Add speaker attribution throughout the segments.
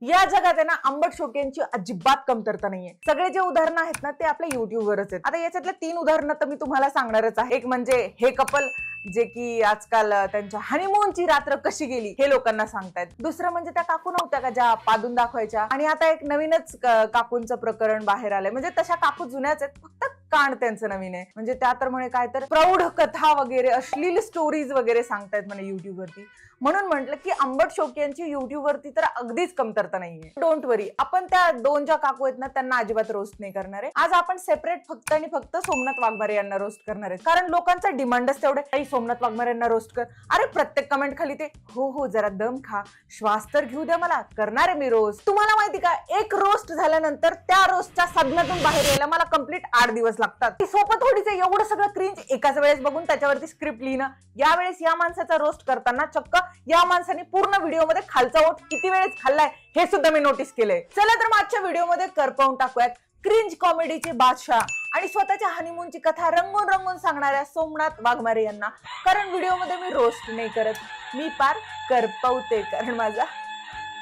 Speaker 1: या जगात आहे ना आंबट शोक्यांची अजिबात कमतरता नाहीये. सगळे जे उदाहरणं आहेत ना ते आपल्या युट्यूबवरच आहेत. आता याच्यातले 3 उदाहरणं तर मी तुम्हाला सांगणारच आहे. एक म्हणजे हे कपल जे की आजकाल त्यांच्या हनीमूनची रात्र कशी गेली हे लोकांना सांगतायत. दुसरं म्हणजे त्या काकू नव्हत्या का ज्या पादून दाखवायच्या, आणि आता एक नवीनच काकूंचं प्रकरण बाहेर आलंय. म्हणजे तशा काकू जुन्याच आहेत, फक्त कान त्यांचं नवीन आहे. म्हणजे त्या तर म्हणे काय तर प्रौढ कथा वगैरे अश्लील स्टोरीज वगैरे सांगतायत म्हणे युट्यूब वरती. म्हणून म्हटलं की आंबट शोक्यांची युट्यूब वरती तर अगदीच कमतरता नाहीये. डोंट वरी, आपण त्या 2 ज्या काकू आहेत ना त्यांना अजिबात रोस्ट नाही करणार आहे. आज आपण सेपरेट फक्त आणि फक्त सोमनाथ वाघमारे यांना रोस्ट करणार आहे, कारण लोकांचा डिमांडच तेवढे. काही सोमनाथ वाघमारे यांना रोस्ट कर, अरे प्रत्येक कमेंट खाली ते हो हो जरा दम खा, श्वास तर घेऊ द्या मला, करणार आहे मी रोस्ट. तुम्हाला माहिती का, एक रोस्ट झाल्यानंतर त्या रोस्टच्या सदम्यातून बाहेर यायला मला कंप्लीट 8 दिवस लागतात. सोपं थोडीच आहे एवढं सगळं क्रिंज एकाच वेळेस बघून त्याच्यावरती स्क्रिप्ट लिहिणं. यावेळेस या माणसाचा रोस्ट करताना चक्क या माणसाने पूर्ण व्हिडिओमध्ये खालचा ओठ किती वेळेस खाल्लाय हे सुद्धा मी नोटीस केलंय. चला तर मागच्या व्हिडिओमध्ये करपावून टाकूयात क्रिंज कॉमेडीचे बादशाह आणि स्वतःच्या हनीमूनची कथा रंगून रंगून सांगणाऱ्या सोमनाथ वाघमारे यांना. कारण व्हिडिओमध्ये मी रोस्ट नाही करत, मी पार करपवते, कारण माझा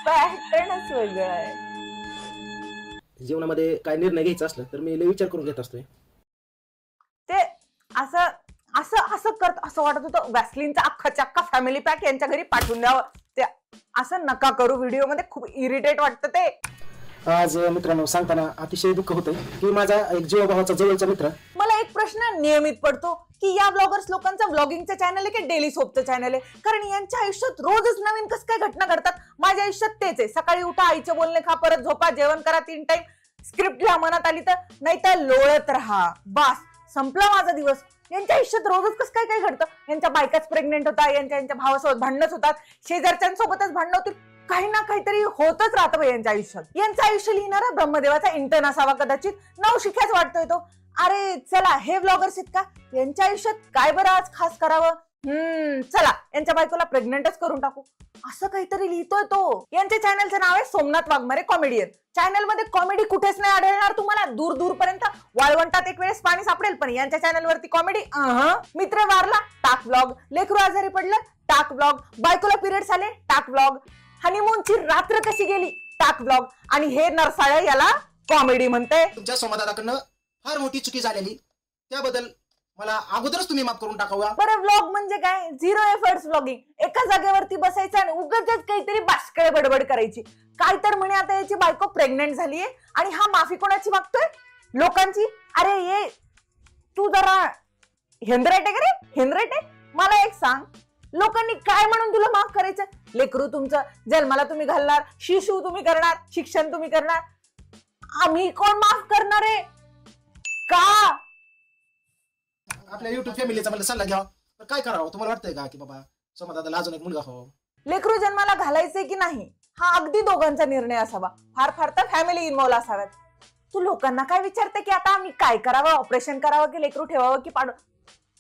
Speaker 1: पॅटर्नच वेगळा आहे.
Speaker 2: जीवनामध्ये काय निर्णय घ्यायचा असला तर मी लय विचार करून घेत असतोय.
Speaker 1: ते असं असं असं करत असं वाटत होतं वॅसलिनचा अख्खा फॅमिली पॅक यांच्या घरी पाठवून द्यावं. ते असं नका करू, व्हिडिओ मध्ये खूप इरिटेट वाटतं ते.
Speaker 2: आज मित्रांनो सांगताना अतिशय दुःख होतंय की माझा एक जीवाभावाचा जवळचा मित्र.
Speaker 1: मला एक प्रश्न नियमित पडतो की या ब्लॉगर्स लोकांचं व्लॉगिंगचं चॅनल आहे की डेली सोपचं चॅनल आहे? कारण यांच्या आयुष्यात रोजच नवीन कसं काय घटना घडतात. माझ्या आयुष्यात तेच आहे, सकाळी उठा, आईचे बोलणे खा, परत झोपा, जेवण करा 3 टाइम, स्क्रिप्ट लिहा मनात आली तर, नाही तर लोळत राहा, बस संपला माझा दिवस. यांच्या आयुष्यात रोजच कसं काय काय घडतं. यांच्या बायकाच प्रेग्नेंट होता, यांच्या भावासोबत भांडणच होतात, शेजारच्यांसोबतच भांडणं होतील, काही ना काहीतरी होतच राहतं यांच्या आयुष्यात. यांचं आयुष्य लिहिणारा ब्रह्मदेवाचा इंटर्न असावा कदाचित, नवशिक्याच वाटतोय तो. अरे चला, हे व्लॉगर्स आहेत का, यांच्या आयुष्यात काय बरं आज खास करावं. चला यांच्या बायकोला प्रेग्नेंटच करून टाकू, असं काहीतरी लिहितोय तो. यांच्या चॅनलचं नाव आहे सोमनाथ वाघमारे कॉमेडियन. चॅनल मध्ये कॉमेडी कुठेच नाही आढळणार तुम्हाला, दूर दूरपर्यंत वाळवंटात एक वेळेस पाणी सापडेल, पण यांच्या चॅनल वरती कॉमेडी. मित्र वारला, टाक व्लॉग, लेकरू आजारी पडलं, टाक व्लॉग, बायकोला पिरियड्स आले, टाक व्लॉग, हनीमूनची रात्र कशी गेली, टाक व्लॉग, आणि हे नरसाळ याला कॉमेडी म्हणते.
Speaker 2: तुमच्या सोमदादाकडनं फार मोठी चुकी झालेली, त्याबद्दल मला अगोदरच तुम्ही माफ करून टाकावा.
Speaker 1: बरं, व्लॉग म्हणजे काय? 0 एफर्ट्स व्लॉगिंग. एका जागेवरती बसायचं आणि उगाच काहीतरी बाष्कळ बडबड करायची. काय तर म्हणे आता याची बायको प्रेग्नेंट झालीये आणि हा माफी कोणाची मागतोय? लोकांची. अरे ये तू जरा हेंद्रेट आहे का रे, हेंद्रेट आहे? मला एक सांग, लोकांनी काय म्हणून तुला माफ करायचं? लेकरू तुमचं जन्माला तुम्ही घालणार, शिशू तुम्ही करणार, शिक्षण तुम्ही करणार, आम्ही कोण माफ करणार आहे का?
Speaker 2: आपल्या युट्यूब फॅमिलीचा मला सल्ला घ्यावा, तर काय करावं? तुम्हाला वाटतंय का की बाबा सोमदादाला अजून एक मुलगा हो?
Speaker 1: लेकरू जन्माला घालायचंय की नाही हा अगदी दोघांचा निर्णय असावा, फार फार तर फॅमिली इन्व्हॉल्व असाव्यात. तू लोकांना काय विचारते की आता आम्ही काय करावं, ऑपरेशन करावं की लेकरू ठेवावं की पाड?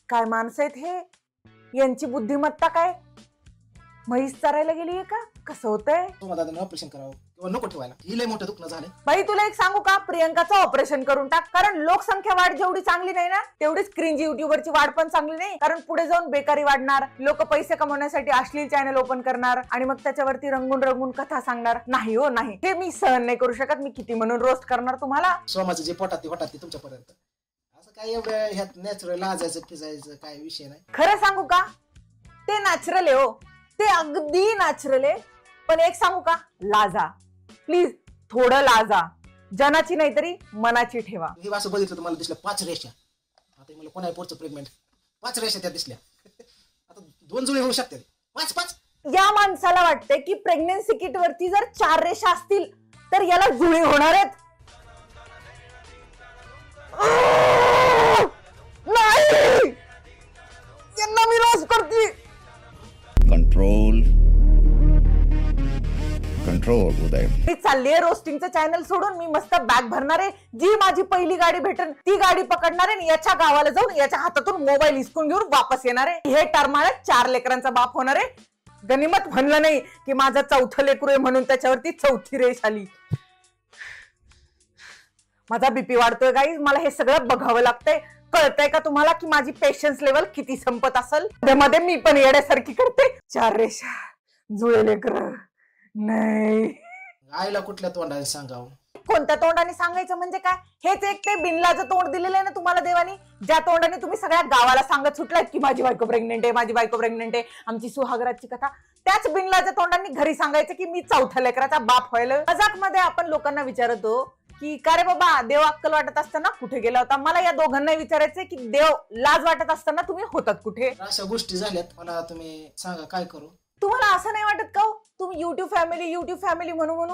Speaker 1: काय माणसं आहेत हे, यांची बुद्धिमत्ता काय म्हैस चरायला गेलीये का? कसं होतंय?
Speaker 2: सोमदादाने ऑपरेशन करावं किंवा नको ठेवायला, ही लय मोठं दुखणं झालंय.
Speaker 1: बाई तुला एक सांगू का, प्रियंकाचं ऑपरेशन करून टाक. कारण लोकसंख्या वाढ जेवढी चांगली नाही ना, तेवढीच क्रिंज युट्यूबरची वाढ पण चांगली नाही. कारण पुढे जाऊन बेकारी वाढणार, लोक पैसे कमवण्यासाठी अश्लील चॅनल ओपन करणार आणि मग त्याच्यावरती रंगून रंगून कथा सांगणार. नाही हो नाही, हे मी सहन नाही करू शकत. मी किती म्हणून रोस्ट करणार तुम्हाला.
Speaker 2: सोमाचं जे पोटात ते तुमच्यापर्यंत असं काय एवढं ह्यात नॅचरल लाजायचं फिजायचं काय विषय नाही.
Speaker 1: खरं सांगू का, ते नॅचरल आहे हो, ते अगदी नॅचरल आहे. पण एक सांगू का, लाजा प्लीज, थोडं लाजा. जनाची नाही तरी मनाची ठेवा.
Speaker 2: हे असं बघितलं तुम्हाला दिसलं 5 रेषा. आता मला कोणा पोरचं प्रेग्नेंट 5 रेषा त्या दिसल्या. आता 2 जुळे होऊ शकते. 5
Speaker 1: या माणसाला वाटते की प्रेग्नेन्सी किट वरती जर 4 रेषा असतील तर याला जुळे होणार आहेत. नाही, यांना मी रोज करते.
Speaker 3: कंट्रोल उदय.
Speaker 1: मी चाललीये रोस्टिंगचं चॅनल सोडून. मी मस्त बॅग भरणार आहे, जी माझी पहिली गाडी भेटेल ती गाडी पकडणार आहे, याच्या गावाला जाऊन याच्या हातातून मोबाईल हिसकून घेऊन वापस येणार आहे. हे टर्माला 4 लेकरांचा बाप होणार आहे. गनिमत म्हणलं नाही की माझं 4थं लेकरू आहे म्हणून त्याच्यावरती 4थी रेष आली. माझा बीपी वाढतोय गाईज, मला हे सगळं बघावं लागतंय. कळतंय का तुम्हाला की माझी पेशन्स लेवल किती संपत असेल? त्यामध्ये मी पण येड्यासारखी करते. 4 रेषा, जुळे लेकर नाही.
Speaker 2: आईला कुठल्या तोंडाने सांगावं?
Speaker 1: कोणत्या तोंडाने सांगायचं म्हणजे काय? हेच एक ते बिनलाचं तोंड दिलेलं आहे ना तुम्हाला देवानी, ज्या तोंडाने तुम्ही सगळ्या गावाला सांगत सुटलात की माझी बायको प्रेग्नेंट आहे, माझी बायको प्रेग्नेंट आहे, आमची सुहागराची कथा. त्याच बिनलाच्या तोंडाने घरी सांगायचं की मी चौथ्या लेकराचा बाप व्हायला. मजाक मध्ये आपण लोकांना विचारतो की का रे बाबा, देव अक्कल वाटत असताना कुठे गेला होता? मला या दोघांना विचारायचंय की देव लाज वाटत असताना तुम्ही होतात कुठे?
Speaker 2: अशा गोष्टी झाल्यात, मला तुम्ही सांगा काय करू?
Speaker 1: तुम्हाला असं नाही वाटत का तुम्ही युट्यूब फॅमिली म्हणून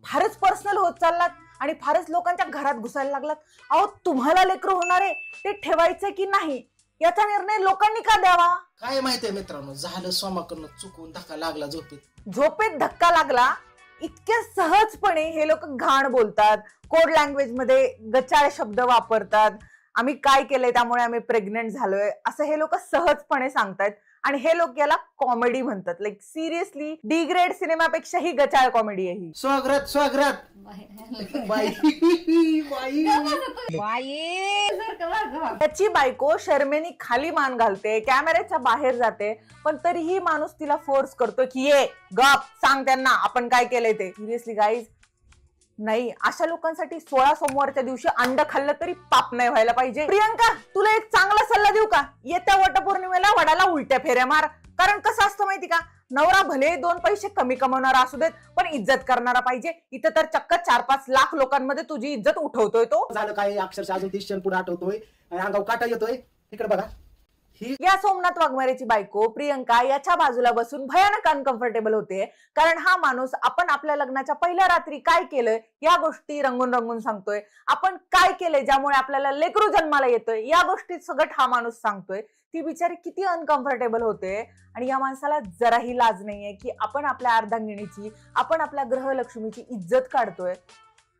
Speaker 1: फारच पर्सनल होत चाललात आणि फारच लोकांच्या घरात घुसायला लागलात? अहो, तुम्हाला लेकरं होणार आहे ते ठेवायचं की नाही याचा निर्णय लोकांनी का द्यावा?
Speaker 2: काय माहितीये मित्रांनो, झालं सोमाकडनं चुकून धक्का लागला
Speaker 1: झोपेत धक्का लागला. इतक्या सहजपणे हे लोक घाण बोलतात, कोड लँग्वेज मध्ये गचाळ शब्द वापरतात. आम्ही काय केलंय त्यामुळे आम्ही प्रेग्नेंट झालोय असं हे लोक सहजपणे सांगतायत आणि हे लोक याला कॉमेडी म्हणतात. लाईक सिरियसली डी ग्रेड सिनेमापेक्षाही गचाळ कॉमेडी आहे ही.
Speaker 2: स्वागत बाई
Speaker 1: त्याची बायको शर्मेनी खाली मान घालते, कॅमेऱ्याच्या बाहेर जाते, पण तरीही माणूस तिला फोर्स करतो की ये गप सांग त्यांना आपण काय केलंय ते. सिरियसली गाईज, नाही, अशा लोकांसाठी 16 सोमवारच्या दिवशी अंड खाल्लं तरी पाप नाही व्हायला पाहिजे. प्रियंका, तुला एक चांगला सल्ला देऊ का? येत्या वटपौर्णिमेला वडाला उलट्या फेऱ्या मार. कारण कसं असतं माहिती का, नवरा भले 2 पैसे कमी कमवणारा असू देत पण इज्जत करणारा पाहिजे. इथं तर चक्क 4-5 लाख लोकांमध्ये तुझी इज्जत उठवतोय तो.
Speaker 2: झालं काय, अक्षरशः अजून 30 क्षण पुढे आठवतोय आणि अंगावर काटा येतोय. इकडे बघा,
Speaker 1: या सोमनाथ वाघमारेची बायको प्रियंका याच्या बाजूला बसून भयानक अनकम्फर्टेबल होते, कारण हा माणूस आपण आपल्या लग्नाच्या पहिल्या रात्री काय केलंय या गोष्टी रंगून रंगून सांगतोय. आपण काय केलंय ज्यामुळे आपल्याला लेकरू जन्माला येतोय या गोष्टी सगळं हा माणूस सांगतोय. ती बिचारी किती अनकम्फर्टेबल होते आणि या माणसाला जराही लाज नाहीये की आपण आपल्या अर्धांगिणीची, आपण आपल्या ग्रहलक्ष्मीची इज्जत काढतोय.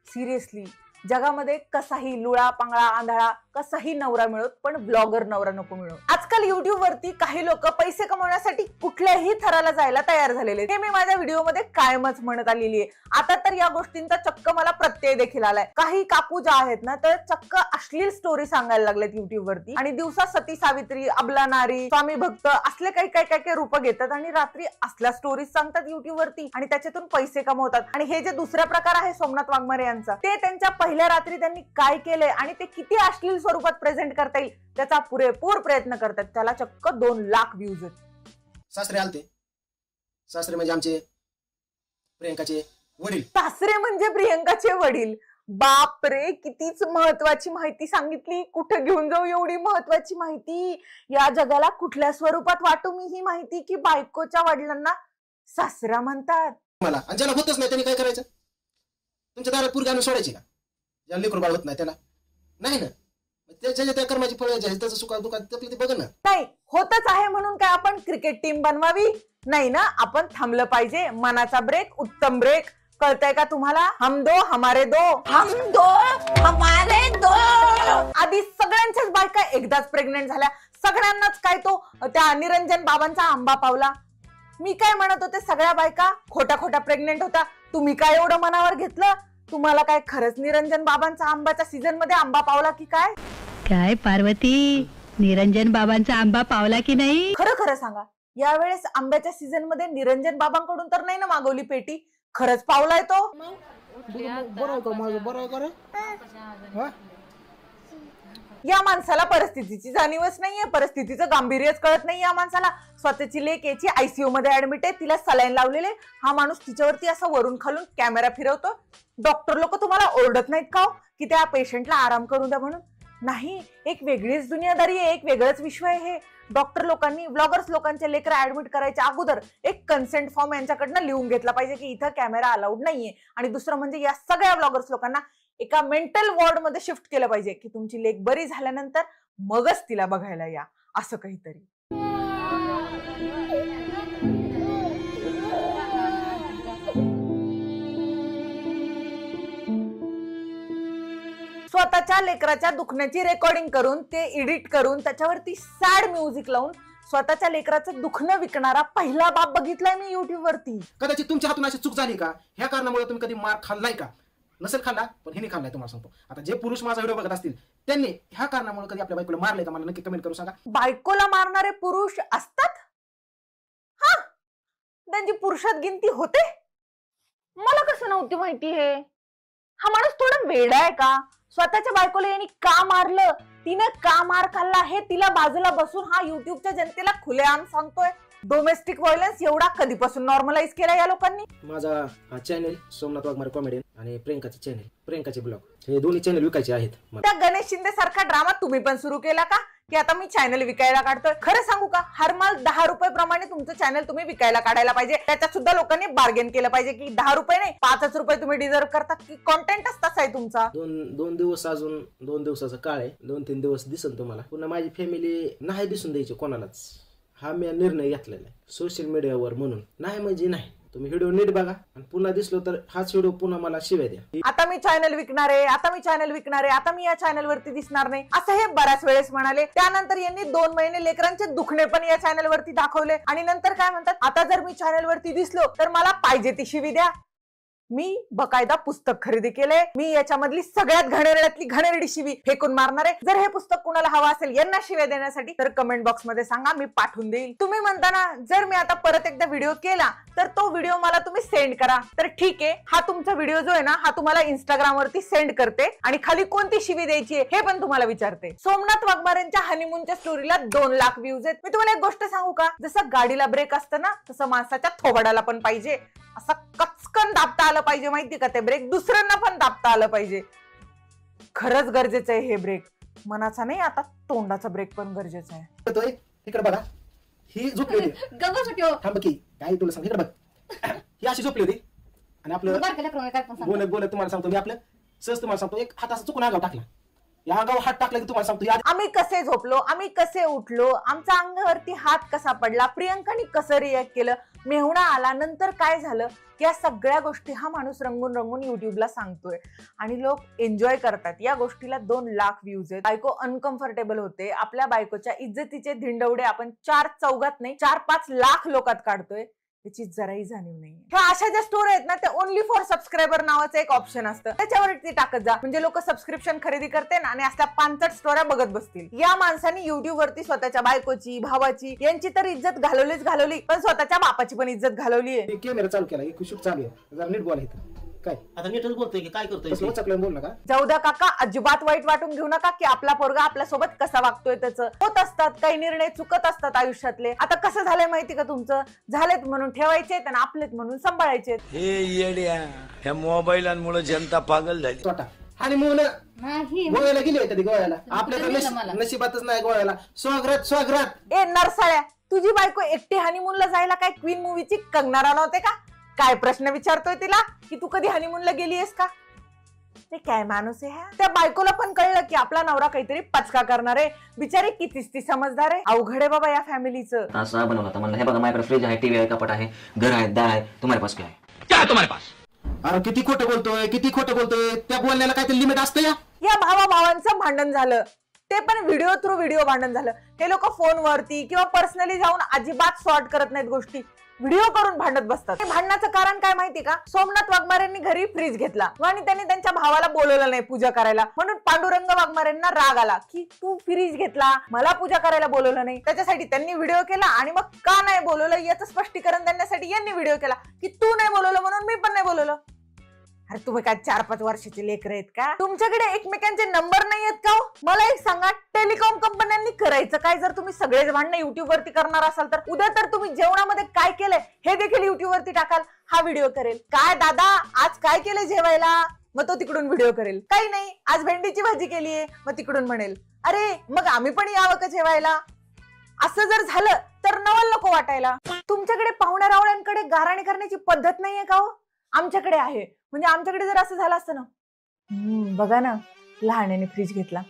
Speaker 1: सिरियसली, जगामध्ये कसाही लुळा पांगळा आंधळा कसाही नवरा मिळत पण ब्लॉगर नवरा नको मिळो. आजकाल युट्यूब वरती काही लोक पैसे कमवण्यासाठी कुठल्याही थराला जायला तयार झालेले, हे मी माझ्या व्हिडिओ मध्ये कायमच म्हणत आलेली आहे. आता तर या गोष्टींचा चक्क मला प्रत्यय देखील आलाय. काही काकू ज्या आहेत ना तर चक्क अश्लील स्टोरी सांगायला लागलेत युट्यूब वरती आणि दिवसा सती सावित्री, अबला नारी, स्वामी भक्त असले काही काय काय रूप घेतात आणि रात्री असल्या स्टोरीज सांगतात युट्यूब वरती आणि त्याच्यातून पैसे कमवतात. आणि हे जे दुसरा प्रकार आहे सोमनाथ वाघमारे यांचा, ते त्यांच्या पहिल्या रात्री त्यांनी काय केलंय आणि ते किती अश्लील स्वरूपात प्रेझेंट करता येईल त्याचा पुरेपूर प्रयत्न करतात. त्याला चक्क 2 लाख व्ह्यूज आहेत.
Speaker 2: सासरे आलते. सासरे म्हणजे आमचे प्रियंकाचे वडील.
Speaker 1: सासरे म्हणजे प्रियंकाचे वडील. बाप रे, कितीच महत्वाची माहिती सांगितली. कुठे घेऊन जाऊ एवढी महत्वाची माहिती? या जगाला कुठल्या स्वरूपात वाटू मी ही माहिती की बायकोच्या वडिलांना सासरा म्हणतात?
Speaker 2: मला आणि ज्याला होतच नाही त्यांनी काय करायचं? तुमच्या दारात पुरगी आणून सोडायची का? ज्याला लेकरू बाळ होत नाही त्याला नाही ना, त्याच्या त्या कर्माची फळ त्याचं सुखा दुखा ते बघ ना.
Speaker 1: नाही होतच आहे म्हणून काय आपण क्रिकेट टीम बनवावी? नाही ना, आपण थांबलं पाहिजे. मनाचा ब्रेक उत्तम ब्रेक. कळतंय का तुम्हाला? हम दो हमारे दो, हम दो हमारे दो. आधी सगळ्यांच्याच बायका एकदाच प्रेग्नेंट झाल्या, सगळ्यांनाच काय तो त्या निरंजन बाबांचा आंबा पावला. मी काय म्हणत होते, सगळ्या बायका खोट्या खोट्या प्रेग्नेंट होता. तुम्ही काय एवढं मनावर घेतलं? तुम्हाला काय खरंच निरंजन बाबांचा आंब्याच्या सीझन मध्ये आंबा पावला की काय?
Speaker 3: काय पार्वती, निरंजन बाबांचा आंबा पावला की नाही?
Speaker 1: खरं खरं सांगा, यावेळेस आंब्याच्या सीझन मध्ये निरंजन बाबांकडून तर नाही ना मागवली पेटी? खरंच पावलाय तो? या माणसाला परिस्थितीची जाणीवच नाहीये, परिस्थितीचं गांभीर्यच कळत नाही या माणसाला. स्वतःची लेक याची आयसीयू मध्ये ऍडमिट आहे, तिला सलाईन लावलेले. हा माणूस तिच्यावरती असं वरून खालून कॅमेरा फिरवतो. डॉक्टर लोक तुम्हाला ओरडत नाहीत का की त्या पेशंटला आराम करून द्या म्हणून? नाही, एक वेगळीच दुनियादारी आहे, एक वेगळंच विश्व आहे हे. डॉक्टर लोकांनी, व्लॉगर्स लोकांचे लेकर ऍडमिट करायच्या अगोदर एक कन्सेंट फॉर्म यांच्याकडनं लिहून घेतला पाहिजे की इथं कॅमेरा अलाउड नाहीये. आणि दुसरं म्हणजे या सगळ्या व्लॉगर्स लोकांना एका मेंटल वॉर्ड मध्ये शिफ्ट केलं पाहिजे की तुमची लेक बरी झाल्यानंतर मगच तिला बघायला या, असं काहीतरी. स्वतःच्या लेकराच्या दुखण्याची रेकॉर्डिंग करून ते एडिट करून त्याच्यावरती सॅड म्युझिक लावून स्वतःच्या लेकराचं दुखणं विकणारा पहिला बाप बघितलाय मी युट्यूब वरती.
Speaker 2: कदाचित तुमच्या हातून अशी चूक झाली का? ह्या कारणामुळे तुम्ही कधी मार खाल्लाय का? नसेल खाल्ला, पण हिने खाल्लाय तुम्हाला सांगतो. आता जे पुरुष माझा व्हिडिओ बघत असतील त्यांनी ह्या कारणामुळे कधी आपल्या बायकोला मारलंय का? मला नक्की कमेंट करून सांगा.
Speaker 1: बायकोला मारणारे पुरुष असतात? हा, त्यांची पुरुषात गिनती होते? मला कसं नव्हती माहिती हे. हा माणूस थोडा वेडा आहे का? स्वतःच्या बायकोला यांनी का मारलं, तिने का मार खाल्ला हे तिला बाजूला बसून हा युट्यूबच्या जनतेला खुलेआम सांगतोय. डोमेस्टिक व्हायलन्स एवढा कधीपासून नॉर्मलाइज केला या लोकांनी?
Speaker 2: माझा हा चॅनल सोमनाथ वाघमारे कॉमेडी आणि प्रियंकाचे चॅनल प्रियंकाचे ब्लॉग हे दोन्ही चॅनल विकायचे आहेत.
Speaker 1: त्या गणेश शिंदे सारखा ड्रामा तुम्ही पण सुरू केला का की आता मी चॅनल विकायला काढतोय? खरं सांगू का, हर माल 10 रुपये प्रमाणे तुमचं चॅनल तुम्ही विकायला काढायला पाहिजे. त्याच्यात सुद्धा लोकांनी बार्गेन केलं पाहिजे की 10 रुपये नाही 5 रुपये तुम्ही डिझर्व करतात की कॉन्टेंटच तसा आहे तुमचा.
Speaker 2: दोन दिवस अजून 2 दिवसाचा काळ आहे. 2-3 दिवस दिसन तुम्हाला. पुन्हा माझी फॅमिली नाही दिसून द्यायची कोणालाच. हा मी निर्णय घेतलेला आहे सोशल मीडियावर. म्हणून नाही म्हणजे नाही. तुम्ही व्हिडिओ नीट बघा आणि पुन्हा दिसलो तर हाच व्हिडिओ पुन्हा मला शिवाय द्या.
Speaker 1: आता मी चॅनल विकणार आहे, आता मी चॅनल विकणार आहे, आता मी या चॅनल वरती दिसणार नाही असं हे बऱ्याच वेळेस म्हणाले. त्यानंतर यांनी 2 महिने लेकरांचे दुखणे पण या चॅनल वरती दाखवले आणि नंतर काय म्हणतात, आता जर मी चॅनल वरती दिसलो तर मला पाहिजे ती शिवी द्या. मी बकायदा पुस्तक खरेदी केलंय. मी याच्यामधली सगळ्यात घणेरड्यातली घणेरडी शिवी फेकून मारणार आहे. जर हे पुस्तक कुणाला हवं असेल यांना शिव्या देण्यासाठी तर कमेंट बॉक्स मध्ये सांगा, मी पाठवून देईल. तुम्ही म्हणता ना जर मी आता परत एकदा व्हिडिओ केला तर तो व्हिडिओ मला तुम्ही सेंड करा. तर ठीक आहे, हा तुमचा व्हिडिओ जो आहे ना हा तुम्हाला इंस्टाग्राम वरती सेंड करते आणि खाली कोणती शिवी द्यायची हे पण तुम्हाला विचारते. सोमनाथ वाघमारेंच्या हनीमूनच्या स्टोरीला 2 लाख व्ह्यूज आहेत. मी तुम्हाला एक गोष्ट सांगू का, जसं गाडीला ब्रेक असतं ना तसं माणसाच्या थोबाडाला पण पाहिजे. असं कचकन दाबता आलं पाहिजे, माहिती का ते ब्रेक. दुसऱ्यांना पण दाबता आलं पाहिजे. खरंच गरजेचं आहे हे ब्रेक. मनाचा नाही, आता तोंडाचा ब्रेक पण गरजेचा आहे.
Speaker 2: इकडे बघा, ही झोपली होती. थांब की काय तुला सांग. इकडे बघ, ही अशी झोपली होती आणि आपलं बोलत बोलत तुम्हाला सांगतो मी, आपलं सहज तुम्हाला सांगतो, एक हात असा चुकून अंगावर टाकला. या अंगावर हात टाकला की तुम्हाला सांगतो
Speaker 1: आम्ही कसे झोपलो, आम्ही कसे उठलो, आमच्या अंगावरती हात कसा पडला, प्रियंकाने कसं रिॲक्ट केलं, मेहुणा आला, नंतर काय झालं, या सगळ्या गोष्टी हा माणूस रंगून रंगून युट्यूबला सांगतोय आणि लोक एन्जॉय करतात. या गोष्टीला 2 लाख व्ह्यूज आहेत. बायको अनकम्फर्टेबल होते. आपल्या बायकोच्या इज्जतीचे धिंडवडे आपण 4 चौघात नाही 4-5 लाख लोकात काढतोय, त्याची जराही जाणीव नाही. अशा ज्या स्टोरी आहेत ना त्या ओनली फॉर सबस्क्रायबर नावाचं एक ऑप्शन असतं, त्याच्यावरती टाकत जा. म्हणजे लोक सबस्क्रिप्शन खरेदी करते ना आणि असल्या 5 स्टोऱ्या बघत बसतील. या माणसाने युट्यूब वरती स्वतःच्या बायकोची, भावाची यांची तर इज्जत घालवली, पण स्वतःच्या बापाची पण इज्जत घालवली आहे.
Speaker 2: कॅमेरा चालू केला, एक शूट चालू आहे. जरा नीट बोलायचं. काय आता नीटच बोलतोय की काय करतोय? चकलं बोल नका.
Speaker 1: जाऊ द्या काका, अजिबात वाईट वाटून घेऊ नका की आपला पोरगा आपल्यासोबत कसा वागतोय. त्याचं होत असतात, काही निर्णय चुकत असतात आयुष्यातले. आता कसं झालंय माहिती का, तुमचं झालेत म्हणून ठेवायचे आणि आपलेत म्हणून सांभाळायचे.
Speaker 4: हे येड्या, ह्या मोबाईलांमुळे जनता पागल झाली.
Speaker 2: स्वतः आणि गोव्याला गेली होती गोव्याला. आपल्या नशिबातच नाही गोव्याला. स्वागत
Speaker 1: ए नरसाळ्या, तुझी बायको एकटी हनीमूनला जायला काय क्वीन मूवीची कंगना राणवते का? काय प्रश्न विचारतोय तिला की तू कधी हनीमूनला गेलीयस का? ते काय माणूस आहे. त्या बायकोला पण कळलं की आपला नवरा काहीतरी पचका करणार आहे. बिचारी कितीच ती समजदार आहे. अवघड आहे बाबा या फॅमिलीचं.
Speaker 5: असा बनवला होता म्हणलं, हे बघा माझ्याकडे फ्रीज आहे, टीव्ही आहे, कपाट आहे, घर आहे, दार आहे, तुम्हारे पास क्या है? क्या है तुम्हारे पास?
Speaker 2: अरे किती खोटं बोलतोय. त्या बोलण्याला काहीतरी लिमिट असतं.
Speaker 1: या भावाभावांचं भांडण झालं, ते पण व्हिडिओ थ्रू व्हिडिओ भांडण झालं. हे लोक फोनवरती किंवा पर्सनली जाऊन अजिबात सॉर्ट करत नाहीत गोष्टी, व्हिडिओ करून भांडत बसतात. भांडणाचं कारण काय माहिती का, सोमनाथ वाघमारेंनी घरी फ्रीज घेतला आणि त्यांनी त्यांच्या भावाला बोलवलं नाही पूजा करायला. म्हणून पांडुरंग वाघमारेंना राग आला की तू फ्रीज घेतला, मला पूजा करायला बोलवलं नाही. त्याच्यासाठी त्यांनी व्हिडिओ केला आणि मग का नाही बोलवलं याचं स्पष्टीकरण देण्यासाठी यांनी व्हिडिओ केला की तू नाही बोलवलं म्हणून मी पण नाही बोलवलं. अरे तुम्ही काय 4-5 वर्षाचे लेकर आहेत का? तुमच्याकडे एकमेकांचे नंबर नाही आहेत का? मला एक सांगा, टेलिकॉम कंपन्यांनी करायचं काय जर तुम्ही सगळेच भांडणं युट्यूब वरती करणार असाल तर? उद्या तर तुम्ही जेवणामध्ये काय केलंय हे देखील युट्यूब वरती टाकाल, हा व्हिडिओ करेल. काय दादा आज काय केलंय जेवायला, मग तो तिकडून व्हिडिओ करेल. काही नाही आज भेंडीची भाजी केलीये, मग तिकडून म्हणेल अरे मग आम्ही पण यावं का जेवायला. असं जर झालं तर नवल नको वाटायला. तुमच्याकडे पाहुण्या रावळ्यांकडे गाराणी करण्याची पद्धत नाहीये का हो? आमच्याकडे आहे. म्हणजे आमच्याकडे जर असं झालं असतं ना, बघा ना लहाण्याने फ्रीज घेतला,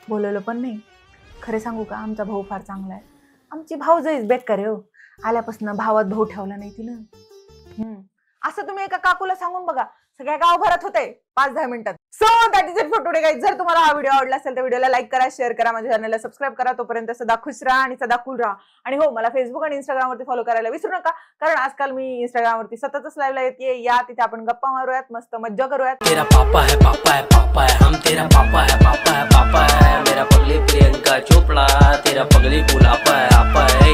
Speaker 1: बोलवलं पण नाही. खरे सांगू का, आमचा भाऊ फार चांगला आहे. आमची भाऊजाईच बेकार आहे हो. आल्यापासून भावात भाऊ ठेवला नाही तिनं. असं तुम्ही एका काकूला सांगून बघा, सगळ्या गावभरात होते 5-10 मिनिटात. So that is it for today guys. जर तुम्हाला हा व्हिडिओ आवडला असेल तर व्हिडिओला लाईक करा, शेअर करा, माझ्या चॅनलला सबस्क्राईब करा. तोपर्यंत सदा खुश राहा आणि सदा कूल राहा. आणि हो, मला फेसबुक आणि इंस्टाग्रामवरती फॉलो करायला विसरू नका, कारण आजकाल मी इंस्टाग्रामवरती सततच लाईव्हला येते. या तिथे आपण गप्पा मारूयात, मस्त मज्जा करूयात.
Speaker 6: तेरा पापा है हम तेरा पापा है मेरा पगली प्रियंका चोपड़ा, तेरा पगली पुलापा है आपा है.